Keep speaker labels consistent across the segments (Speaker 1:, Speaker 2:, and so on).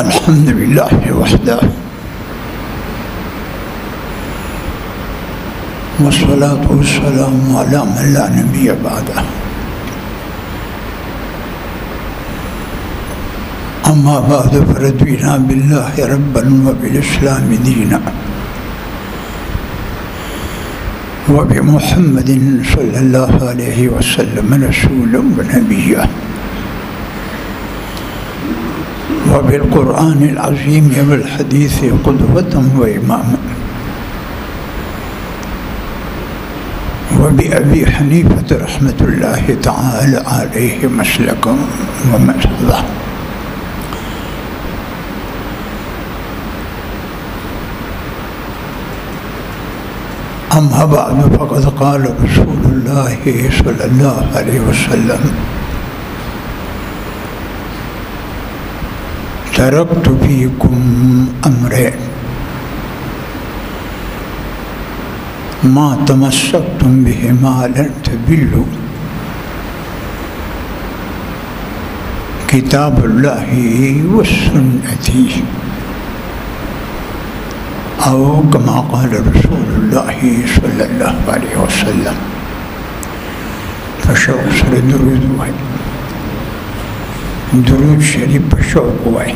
Speaker 1: अल्हम्दुलिल्लाह वहदह वस्सलातु वस्सलामु अला मन ला नबिय्य बअदह। अम्मा बाद फरदीना बिल्लाहि रब्बन व बिल इस्लामि दीना व बि मुहम्मदिन सल्लल्लाहु अलैहि वसल्लम रसूलन व नबिय्या व बिल कुरआनिल अज़ीम वल हदीस क़ुदवतन व इमामा व बि अबी हनीफत रहमतुल्लाहि तआला अलैहि मसलकन व मज़हबा। अम्मा बाद फ़क़द क़ाल रसूलुल्लाहि सल्लल्लाहु अलैहि वसल्लम तरक्तु फ़ीकुम अम्रैन मा तमस्सक्तुम बिहिमा लन तज़िल्लू किताबुल्लाहि व सुन्नती औ कमा क़ाल रसूलुल्लाहि सल्लल्लाहु अलैहि वसल्लम। शौक़ से दुरूद हुआ, दुरूद शरीफ पर शौक़ हुआ है।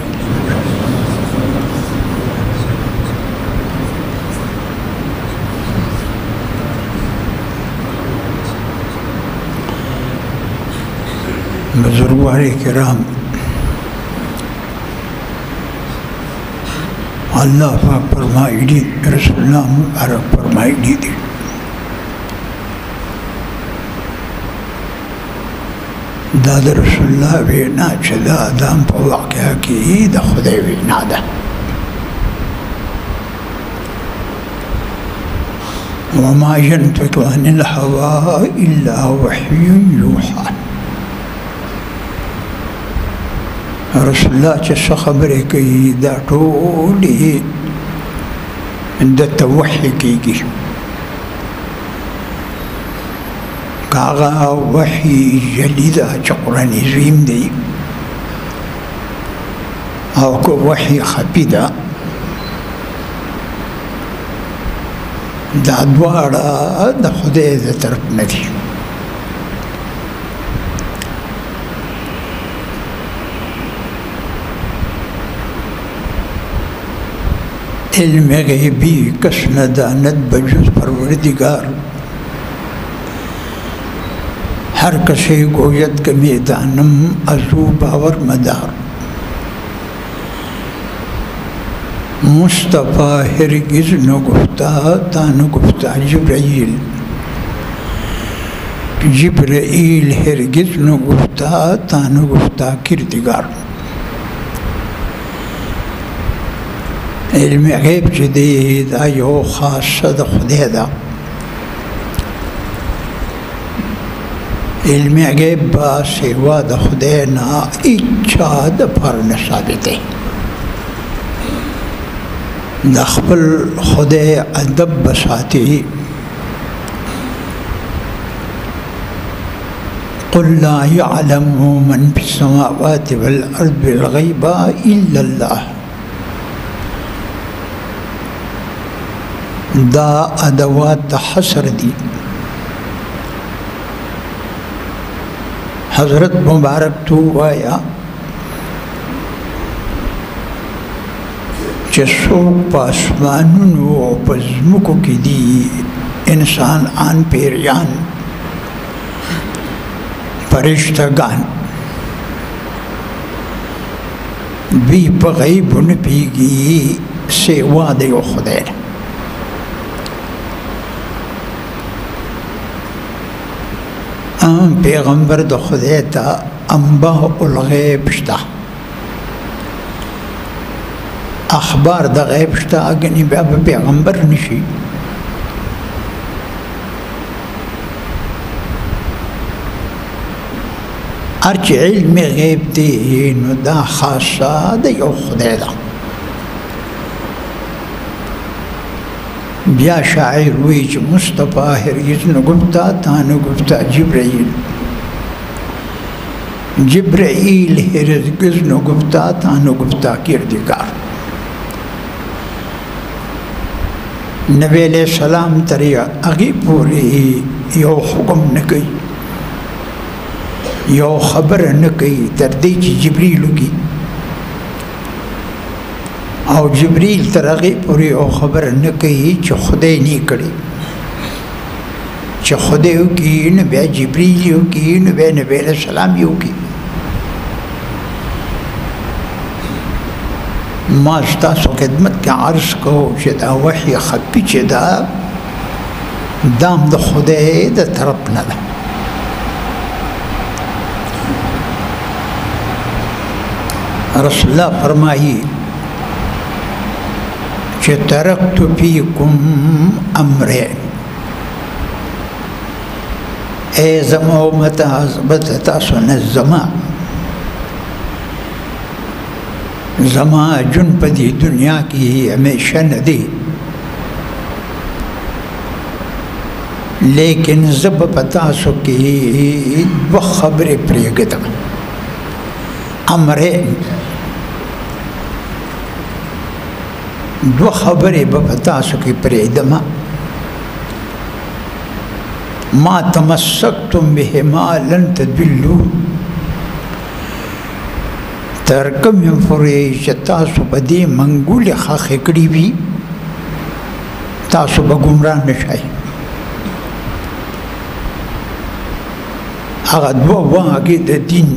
Speaker 1: बुज़ुर्गान किराम, अल्लाह पाक फरमाई दी, रसूलुल्लाह मुबारक फरमाई दी थी, दादा रसूलुल्लाह वेना चला दाम पर वाक़या की द खुदे वेना दा वमा यंतिक़ु अनिल हवा इल्ला वह्युन यूहा। रसूलुल्लाह च ख़बरें कई दा टोली द वही कीगी, कागा वही जलीदा च कुरान अज़ीम दी और को वही खफीदा दा द्वारा द खुदे द तरफ न थी। इल्म गैबी कस न दानत बजुज़ परवरदिगार, हर कसे गोयत के मैदानम अज़ू बावर मदार। मुस्तफ़ा हरगिज़ न गुफ्ता तान गुफ्ता जिब्राइल, जिब्राइल हरगिज़ न गुफ्ता तान गुफ्ता किरदिगार। इल्म गैब जदीद आयो ख़ास द खुदे दा, इल्म गैब बा सेवा द खुदे ना इच्छा द पर न साबित है। द ख़पल खुदे अदब बसाती क़ुल ला यअलमु मन फ़िस समावाति वल अर्दिल ग़ैबा इल्लल्लाह। दा अदवात हसर दी हज़रत मुबारक तो आया चसो पासमानुन व पज़्मुको की दी इंसान आन पेरियान फरिश्तगान भी बग़ैबुन पीगी सेवा दे खुदे। आम पैगंबर द खुदे ता अम्बा उल गैब शता, अखबार द गैब शता, अगनी अब पैगंबर निशी। अर्च इल्म गैब दी नु दा खासा द यो खुदे दा। ब्या शायर हुई मुस्तफ़ा हरगिज़ न गुफ्ता तान गुफ्ता जिब्राइल, जिब्राइल हिरज़ नो गुफ्ता तानो गुफ्ता किरदिगार नबी अलैहिस्सलाम तरिया अगी पूरी यो हुक्म न कई यो खबर न कई तरदी की जिब्रील की और जिब्रील तरगी पूरी यो खबर न कई जो खुदे नहीं करी जो खुदे की नबी जिब्रील की नबी अलैहिस्सलाम की मास्ता सो खिदमत के अर्ज को चदा वही खपी चदा दाम द खुदे द तरफ न रसूलुल्लाह फरमाई कि तरक्तु फीकुम अमरैन ए ज़मा मता सुन ज़मा ज़मा जुनपदी दुनिया की हमेशा नदी लेकिन जब पता सुकी व खबर प्रियगत अमरे दो खबर बता सुकी प्रियदमा मा तमस्सक तुम बिहिमा लन तदिल्लू तरकम फुरेश तासु बदी मंगूल खाखड़ी भी तासु बगुमराह नशाई अगर दो वहाँ के दिन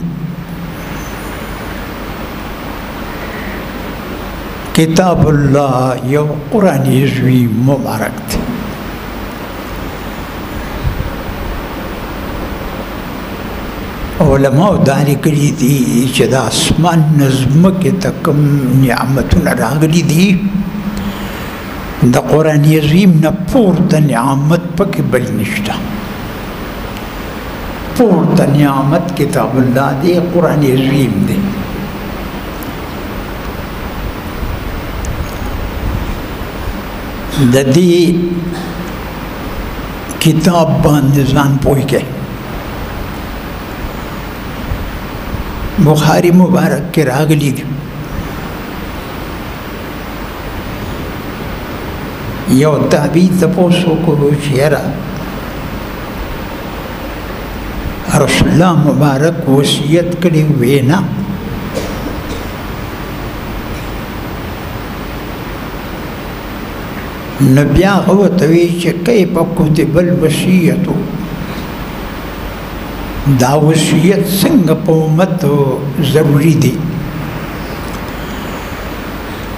Speaker 1: किताबुल्लाह यो कुरान यज़वी मुबारक थे उलमा दारी करी थी चदा आसमान नज़्म के तकम नियामतुन रागली थी द कुरान यज़ीम न पूर्त नियामत पके बल निष्ठा पूर्त नियामत किताबुल्लाह दे कुरान यज़ीम दे ददी किताब बांधजान पोई के बुखारी मुबारक के रागली यो ताबी तपोसो को शेरा रसूलुल्लाह मुबारक वसीयत करे हुए ना नबिया गवतवी कई पकुत बल वसीयत दा वसीयत संग पोमत ज़रूरी थी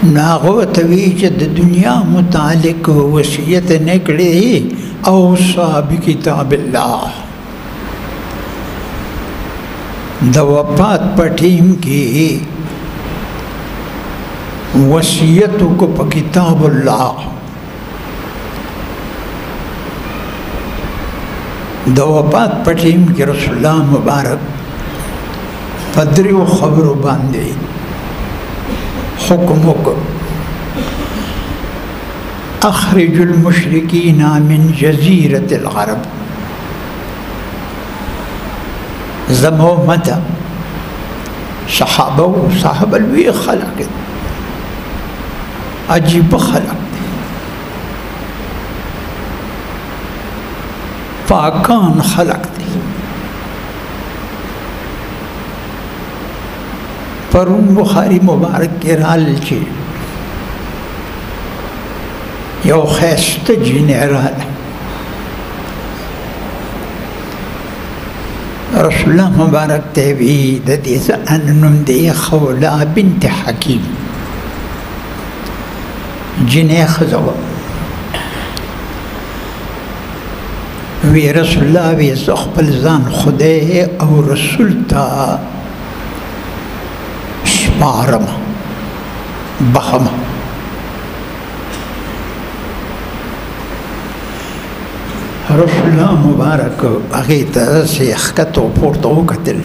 Speaker 1: नागवतवी द दुनिया मुतालिक वसीयत निकले औसा भी किताबिल्लाह द वफ़ात पठीम की वसीयत को किताबुल्लाह द वफ़ात पठीम के रसूलुल्लाह मुबारक पदरी व खबर बांधे हुक्म को अखरिजुल मुशरिकीन मिन जज़ीरतिल अरब ज़मो मता साहबल वी खलक अजीब खलक पाकान खलक थी पर उन बुखारी मुबारक के राल चे यो खैस्त जीने राल रसूलुल्लाह मुबारक तेवी ददीस अननुम दे खौला बिन्त हकीम जिन्हें खजवा वे रसूलुल्लाह वे ज़ख्बल ज़ान खुदे और रसूल ता स्पारम बहम रसूलुल्लाह मुबारक अगीत से खतो पोर्तो कतल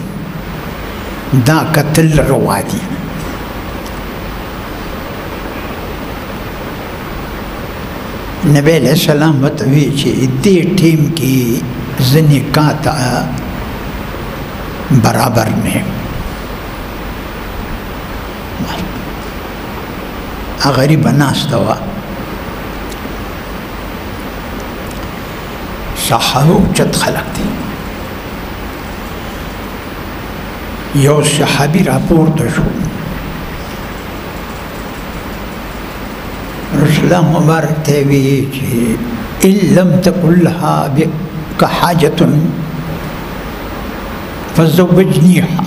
Speaker 1: दा कतल रवादी नबी अलैहिस्सलाम बतावी दे टीम की जनिकाता बराबर ने गरीब नास्ता हुआ सहाबो चत खलक थी यो सहाबी रापोर्ट शो रसूलुल्लाह मुबारक थे वी इल्लम तकुल्हा का हाजतुन फज़व्वजनीहा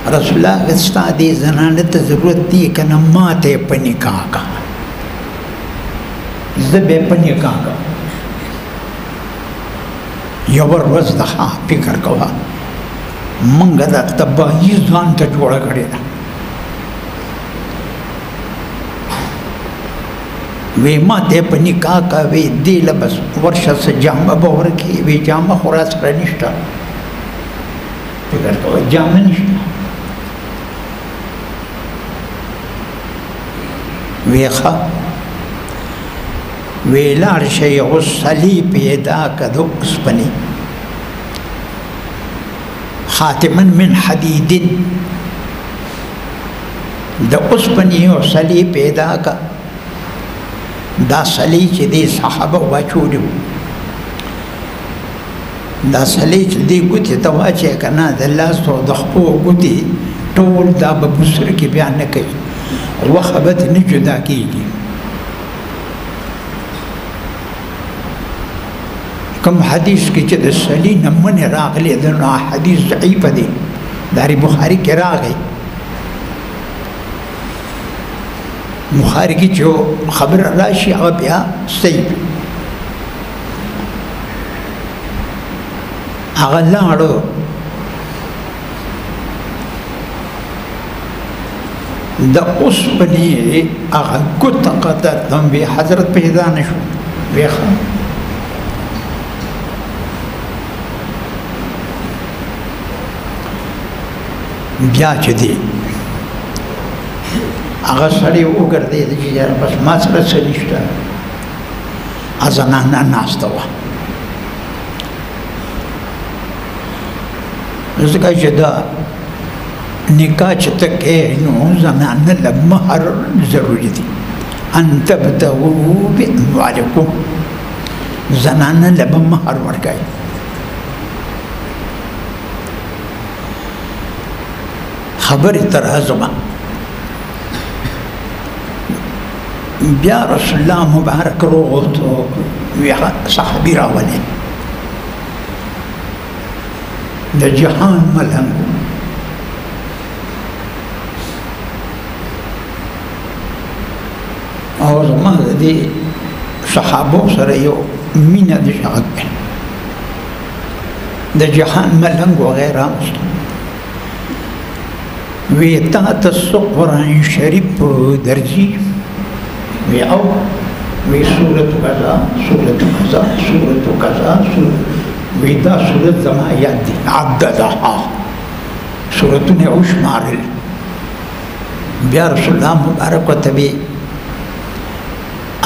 Speaker 1: रसूलुल्लाह इस्तादी जनानत ज़रूरत थी कि न माते पनी का ज़बे पनी का यवर वज़ दहा फिकर कवा मंगदा तबाही जान त जोड़ा करेगा वे माते पनी का वे दिल बस वर्ष से जामा बवर की वे जामा खुरास रनिष्ठा फिकर कवा जामा निष्ठा वेखा वेलार शय सली पैदा कदो उसपनी खातिमन मिन हदीदिन द उसपनी और सली पैदा का दा सली चदे साहब वाचूडू दा सली चदे गुती तवाचे कना दल्लास तो दखपो गुती टोल दा बबुसर की बयान न कई वखबत न जुदा कीगी कम हदीस की चद सली नमन रागले दना हदीस ज़ईफ़ दी दारी बुखारी के रागे बुखारी की जो खबर राशि अबिया सही अगलाड़ो द उस बनी अगुत कदर तम वे हजरत पैदा नशो वेखा ब्याच दे अगर सड़े वो कर दे यार बस मासरत से निष्ठा अजनाना नाश्ता हुआ उसका जदा निकाह तक है नो जनाना लम्हर जरूरी थी अंतबतहू बिअमवालिकुम जनाना लम्हर वर्गाई खबर तरह जमा ब्या रसूलुल्लाह मुबारक रो तो यहाँ साहबी रावने द जहान मलंग और महदी सहाबों सरयो मीना दिशाग द जहान मलंग वगैरह वे तहत कुरान शरीफ दर्जी वे आओ वे सूरत कज़ा सूरत कज़ा सूरत कज़ा वेदा सूरत जमा याद अद्दहा सूरत ने उशमार ब्या रसूलुल्लाह मुबारक तबी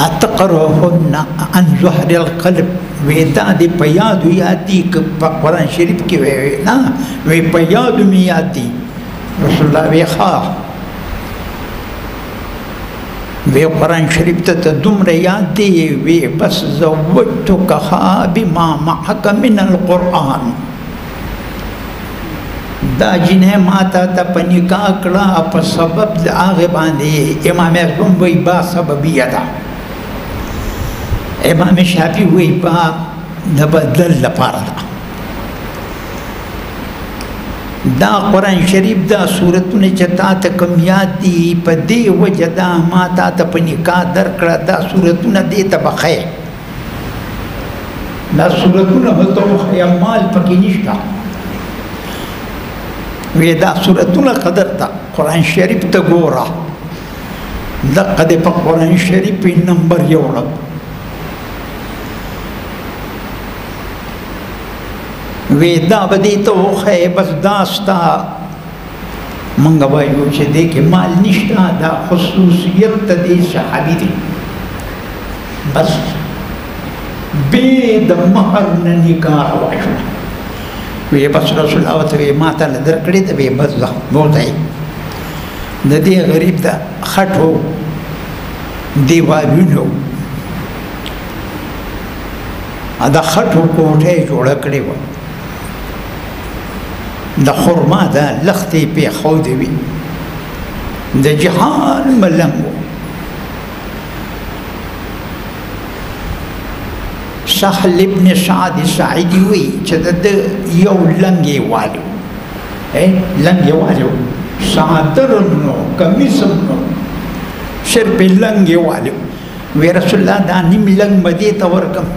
Speaker 1: अतक़रहुन्ना अन ज़ुहरिल क़ल्ब वेदा दे पयाद यादी कुरान शरीफ की वे ना वे पयाद में यादी रसूलुल्लाह वे खा वे कुरान शरीफ तदुम्र याद दे वे बस ज़व्वजतुका बिमा मअक मिनल कुरान दा जिन्हें माता तपनी का कड़ा आप सबब आगे बांधे इमाम आज़म वही बा सबबिया था इमाम शाफी वही बा दबदल लपारा था दा कुरान शरीफ दा सूरत ने चता तकम याद दी पदे वजदा माता तपनी का दर कड़ा दा सूरत न दे तबखे दा सूरत न तो माल पकी निष्ठा वेदा सूरत न कदर था कुरान शरीफ त गोरा दक़ प कुरान शरीफ नंबर योड़ वेदा बदी तो है बस दास्ता मंगवायु से दे के माल निष्ठा दा खुसूसियत दे सहाबी थी बस बेद महर न निकार वाशना وی بس رسول الله ورته وی ما ته درکړې ته وی بس ځه بوځئ د دې غریب د خټو دیوالونو د خټو کوټه یې جوړه کړې وه د خرما د لښتې پې ښودې وي د جهان ملنګ و سهل ابن سعد ساعدي وی چې د یو لنګ یې والي لنګ یې والي و صادر نو کمیس نو صرف لنګ یې والي وی رسول الله دا نیم لنګ به دې ته ورکړم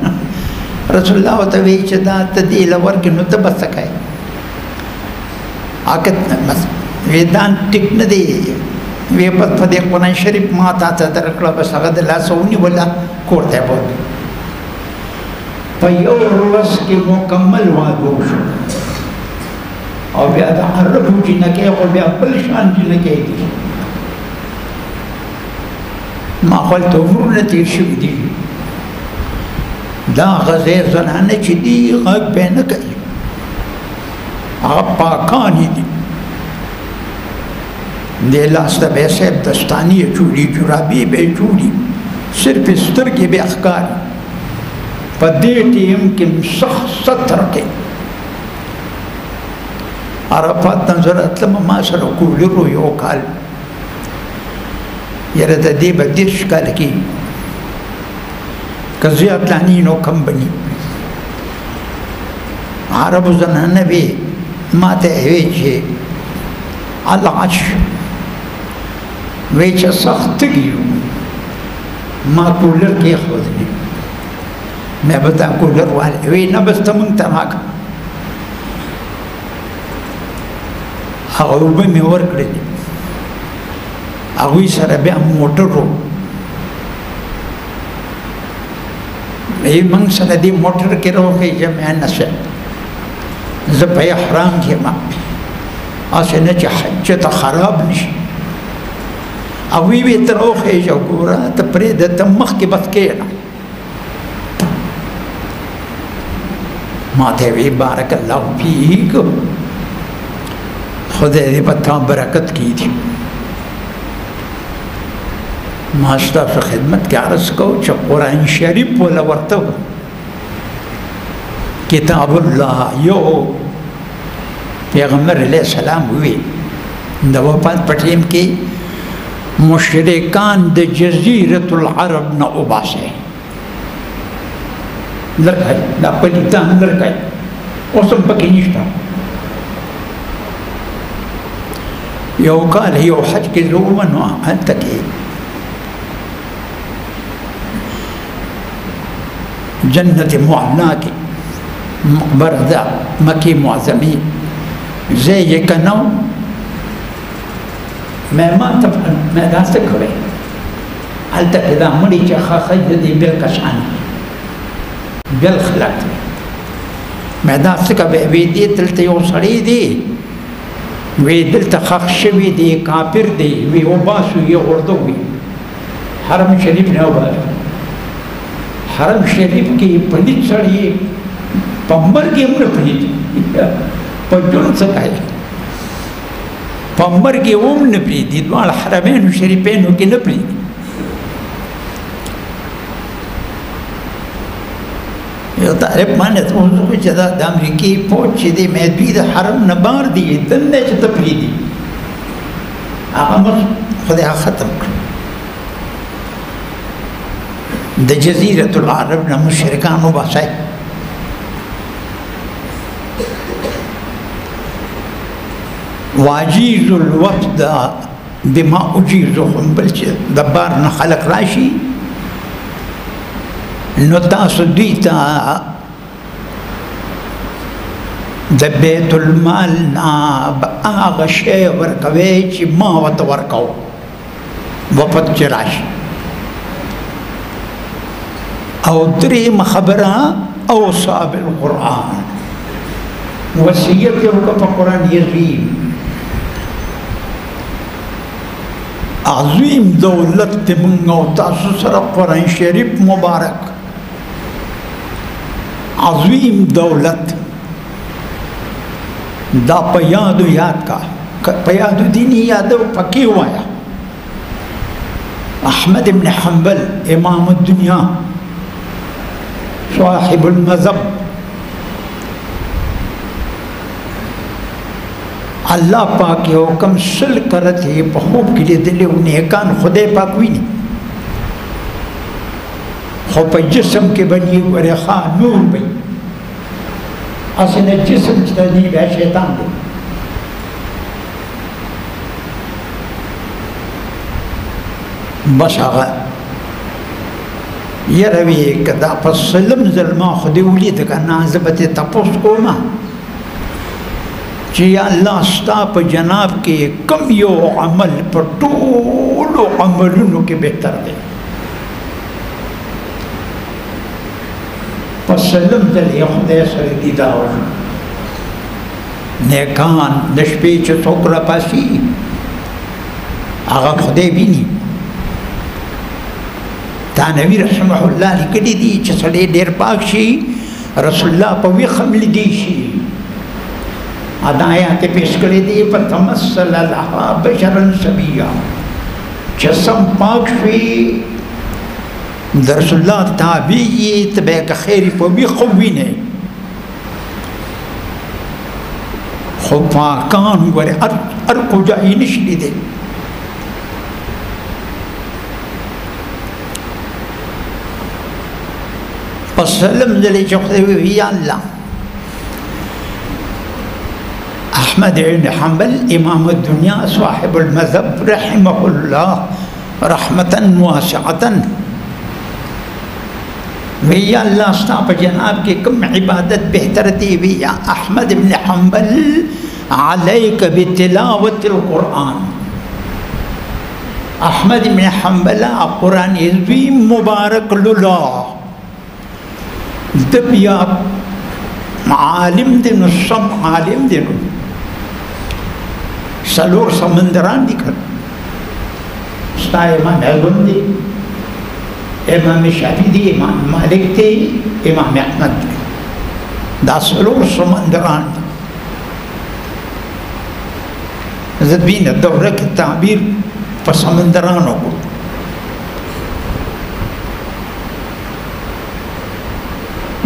Speaker 1: رسول الله ورته وی چې دا ته دې له ورکړې نو ته به څه کوې وی دا ټیک نه دی وی په دې قرآن شریف ما تا ته درکړه بس هغه د لاسه ونیوله کور ته یې بوتله په یو ورځ کې مکمل واده وشو او بیا د عربو جنکۍ خو بیا بل شان جنکۍ دي ما خو هلته عمرونه تېر شوي دي دا غزې زنانه چې دي غږ به یې نه کوي هغه پاکانې دي دې لاس ته به یې صاحب دستانې یې جوړي جرابې به یې جوړي صرف سترګې به یې ښکاري په دې ټیم کې سخت ستر کې عرفات نظر اتلم ما سره کولرو یو کال یاره د دې به 10 کال کې که زیات لانی نو کم بني عربو زنانه وی ما ته وی چې العش وی چې سخت تګیو ما کولر کې خودلی مې به دا کولر واله وی نه بس ته مونږ ته راکړه هغه اوبه مې ورکړې هغوی سره بیا موټر و موږ سره دې موټر کې راوخېږه مې نشه زه په احرام کې یم هسې نه چې حج ته خراب نشي هغوی وی ته راوخېږه ګوره ته پرېږده ته مخکې بس کښېنه ما ته وی بارک الله فیک خدای دې په تا برکت کړي ما ستاسو خدمت کې عرض کوم چې قرآن شریف ولا ورته کتاب الله یو پیغمبر علیه السلام وی د وفات په ټیم کې مشرکان د جزیرة العرب نه وباسئ لرکای دا پلیتان لرکای اوس هم پکې نشته یو کال یو حج کې زه ومنو هلته کې جنت معلا کې مقبره ده مکې معظمې ځای یې که نه و ما دا څه کوئ هلته کې دا مړي چې ښاخۍ د دې بل کسان بل خلق دی ما دا څه کوئ وی دې دلته یو سړی دی وی دلته ښخ شوي دی کافر دی وی وباسو یې غورځوي حرم شریف نه وباسو حرم شریف کې پلیت سړی په مرګ یې هم نه پریږدي په ژوند څه کوي په مرګ یې هم نه پریږدي دواړه حرمینو شریفینو کې نه پریږدي یو طالب مانه ته وځو چې دا د امریکې فوج چې دی مې دوی د حرم نه بار دی دنه چې ته پریږدي هغه مخ خدای ختم کړ د جزیرة العرب نه مشرکان وباسئ واجیز الوفد بما اجیزهم بل چې د بار نه خلق راشي نو تاسو دوی ته د بیت المال نه هغه شی ورکوئ چې ما ورته ورکوم وفد چې راشي او دریم خبره اوصا بالقرآن وصیت یې وکړه په قرآن عظیم عظیم دولت دی موږ او تاسو سره قرآن شریف مبارک عظیم دولت दा पयादो याद का पयादो दीनी याद पक्की हुआ है। अहमद इब्न हम्बल इमाम दुनिया साहिबुल मज़हब, अल्लाह पाक के हुक्म सल करत है बखूब के लिए दिले उन्हें कान खुदे पाक हुई नहीं खो पे जिस्म के बनी वर खा नूर बई असल जिस्म तजीब है शैतान दे बस आगा ये रवि कदा पसलम जलमा खुदे उली तक नाजबत तपोस को मा जी अल्लाह स्ताप जनाब के कम यो अमल पर टोलो अमलों के बेहतर दे पसलम जले खुदे सर दीदा नेकान नशपे चोकरा पासी आगा खुदे भी नहीं तानवी रहमहुल्लाह लिखी दी चसड़े देर पाक्षी रसुल्ला पवी खमल दीशी अदाया ते पेश करे दी पर तमस्सल लहा बशरन सबिया चसम पाक्षी रसुल्ला ताबी तबे का खैर पवी खवी ने खुफा कान वर अर को जाई निशली दे पसलम जले चौथे हुई अल्लाह अहमद इब्न हम्बल इमाम दुनिया साहिबुल मज़हब रहमहुल्लाह रहमतन वासिअतन भैया अल्लाह स्ताप जनाब के कम इबादत बेहतर थी भैया अहमद इब्न हम्बल अलैक बितिलावतिल कुरान अहमद इब्न हम्बल कुरान इज़्वी मुबारक लुला दबिया आलिम दिन सब आलिम दिन सलोर समंदरान दिखर स्ता इमाम अज़म दी इमाम शाफी दी इमाम मालिक थे इमाम अहमद दा सलोर समंदरान ज़बीन दौर की ताबीर पर समंदरानों को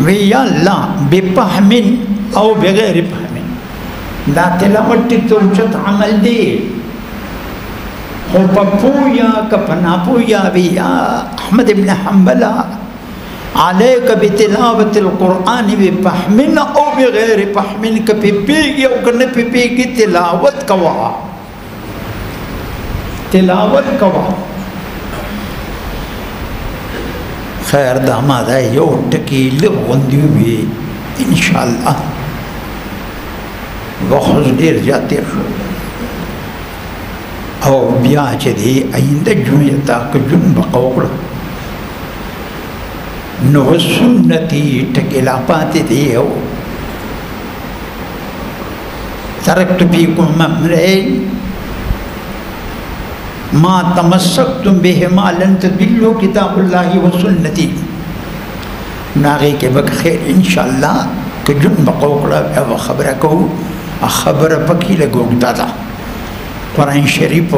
Speaker 1: भैया अल्लाह बेपहमिन और बगैर फहमिन दा तिलावत तो उचत अमल दे हो पपूया कपना पूया भैया अहमद इब्न हम्बल अलैक बितिलावतिल कुरान बेपहमिन और बगैर फहमिन कपे पेगी और कने पे पेगी तिलावत कवा खैर दामाद है यो टकील बंदी भी इंशाअल्लाह बहुत देर जाते और ब्याह चली आइंदा जुनियता के जुन बकौड़ नो सुन्नती टकीला पाते थे हो तरक्तु फीकुम अमरैन मा तमस्सक्तुम बिहिमा लन तदिल्लु किताबुल्लाहि व सुन्नती नागे के बखैर इंशाअल्लाह के जुन बकौड़ा अब खबर को खबर पकी लगोगता था कुरान शरीफ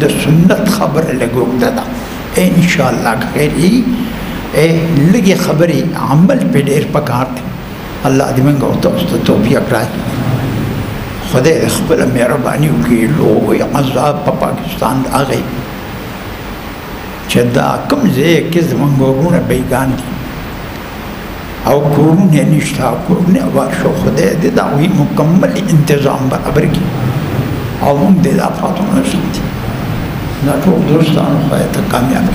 Speaker 1: द सुन्नत खबर लगोगता था इंशाअल्लाह खैरी ए लगी खबरी अमल पे ढेर पकार थे अल्लाह दिमंगो तो तौफीक राही खुदे खबर मेहरबानी की लोग अज़ाब पाकिस्तान आ गई चदा कमजे किस मंगोरू ने बेगान दी और कोरू ने निष्ठा कोरू ने वाशो खुदे दिदा हुई मुकम्मल इंतज़ाम बराबर की और हम दिदा फातुन थी ना तो दोस्तान खाए तो कामयाब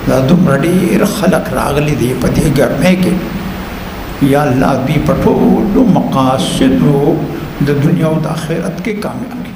Speaker 1: ना तुम रडीर खलक रागली दी पति घर में के या अल्लाह भी पटो लो मकासद द दुनिया व आखिरत के कामयाबी।